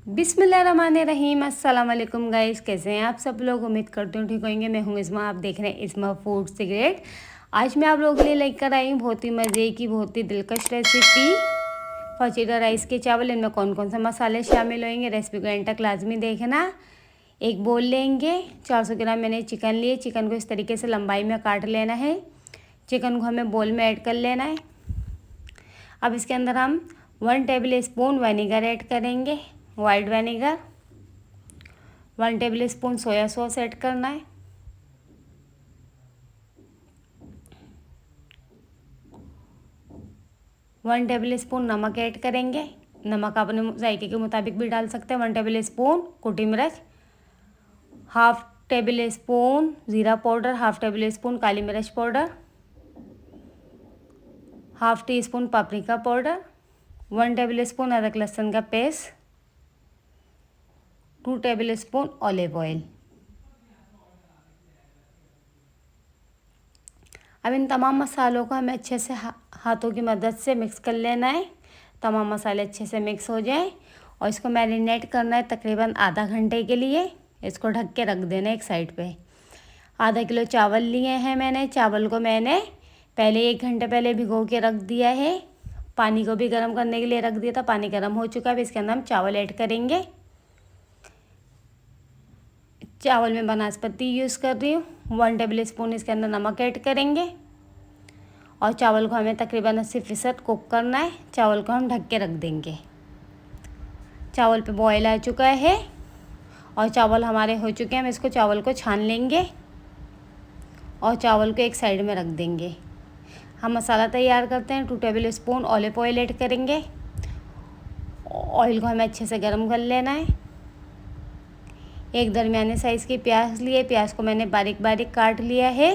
बिस्मिल्लाहिर्रहमानिर्रहीम। अस्सलाम वालेकुम गाइस, कैसे हैं आप सब लोग। उम्मीद करती हूँ ठीक होंगे। मैं हूँ इस्मा, आप देख रहे हैं इस्मा फूड सिगरेट। आज मैं आप लोगों के लिए लेकर आई हूँ बहुत ही मज़े की, बहुत ही दिलकश रेसिपी फजीरा राइस के चावल। इनमें कौन कौन से मसाले शामिल होंगे, रेसिपी को एंड तक लाजमी देखना। एक बोल लेंगे, 400 ग्राम मैंने चिकन लिए। चिकन को इस तरीके से लंबाई में काट लेना है। चिकन को हमें बोल में ऐड कर लेना है। अब इसके अंदर हम 1 टेबल स्पून विनेगर ऐड करेंगे, white vinegar. 1 table spoon soya sauce add करना है। वन टेबल स्पून नमक ऐड करेंगे। नमक अपने जायके के मुताबिक भी डाल सकते हैं। 1 टेबल स्पून कुटी मिर्च, हाफ टेबल स्पून ज़ीरा पाउडर, हाफ टेबल स्पून काली मिर्च powder, half teaspoon paprika powder, 1 tablespoon अदरक लहसुन का paste, 2 tablespoon olive oil. अब इन तमाम मसालों को हमें अच्छे से हाथों की मदद से मिक्स कर लेना है। तमाम मसाले अच्छे से मिक्स हो जाएं और इसको मैरिनेट करना है तकरीबन आधा घंटे के लिए। इसको ढक के रख देना है एक साइड पे। आधा किलो चावल लिए हैं मैंने। चावल को मैंने पहले 1 घंटे पहले भिगो के रख दिया है। पानी को भी गर्म करने के लिए रख दिया था। पानी गर्म हो चुका है। अब इसके अंदर हम चावल ऐड करेंगे। चावल में बनास्पति यूज़ कर रही हूँ। 1 टेबल स्पून इसके अंदर नमक ऐड करेंगे और चावल को हमें तकरीबन 80% कुक करना है। चावल को हम ढक के रख देंगे। चावल पे बॉयल आ चुका है और चावल हमारे हो चुके हैं। हम इसको चावल को छान लेंगे और चावल को एक साइड में रख देंगे। हम मसाला तैयार करते हैं। 2 tablespoon olive oil add करेंगे। ऑयल को हमें अच्छे से गर्म कर लेना है। एक दरमियाने साइज़ की प्याज लिए। प्याज को मैंने बारीक बारीक काट लिया है।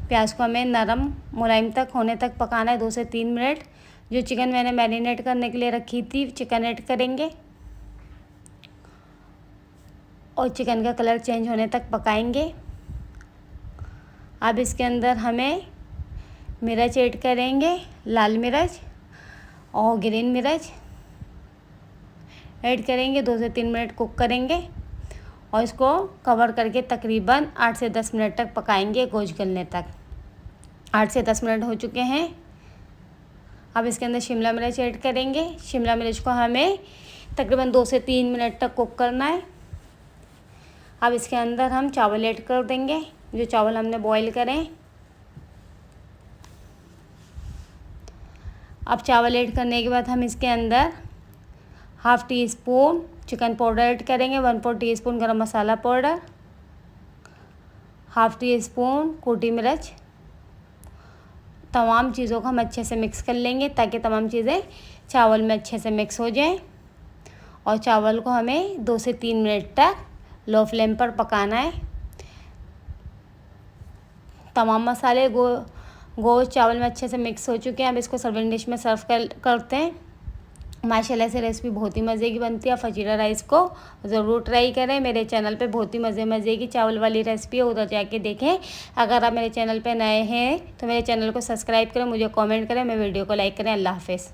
प्याज को हमें नरम मुलायम तक होने तक पकाना है, 2 से 3 मिनट। जो चिकन मैंने मैरिनेट करने के लिए रखी थी, चिकन ऐड करेंगे और चिकन का कलर चेंज होने तक पकाएंगे। अब इसके अंदर हमें मिर्च ऐड करेंगे, लाल मिर्च और ग्रीन मिर्च ऐड करेंगे। 2 से 3 मिनट कुक करेंगे और इसको कवर करके तकरीबन 8 से 10 मिनट तक पकाएंगे, गोश्त गलने तक। 8 से 10 मिनट हो चुके हैं। अब इसके अंदर शिमला मिर्च ऐड करेंगे। शिमला मिर्च को हमें तकरीबन 2 से 3 मिनट तक कुक करना है। अब इसके अंदर हम चावल ऐड कर देंगे, जो चावल हमने बॉईल करें। अब चावल ऐड करने के बाद हम इसके अंदर half tea spoon chicken powder add करेंगे, 1/4 टी स्पून गरम मसाला पाउडर, हाफ टी स्पून कुटी मिर्च। तमाम चीज़ों को हम अच्छे से मिक्स कर लेंगे ताकि तमाम चीज़ें चावल में अच्छे से मिक्स हो जाएं। और चावल को हमें 2 से 3 मिनट तक लो फ्लेम पर पकाना है। तमाम मसाले गोश्त चावल में अच्छे से मिक्स हो चुके हैं। अब इसको सर्विंग डिश में सर्व करते हैं। माशाल्लाह से रेसिपी बहुत ही मज़े की बनती है। फजीरा राइस को ज़रूर ट्राई करें। मेरे चैनल पे बहुत ही मज़े की चावल वाली रेसिपी है, उधर जाके देखें। अगर आप मेरे चैनल पे नए हैं तो मेरे चैनल को सब्सक्राइब करें, मुझे कमेंट करें, मेरे वीडियो को लाइक करें। अल्लाह हाफ़िज़।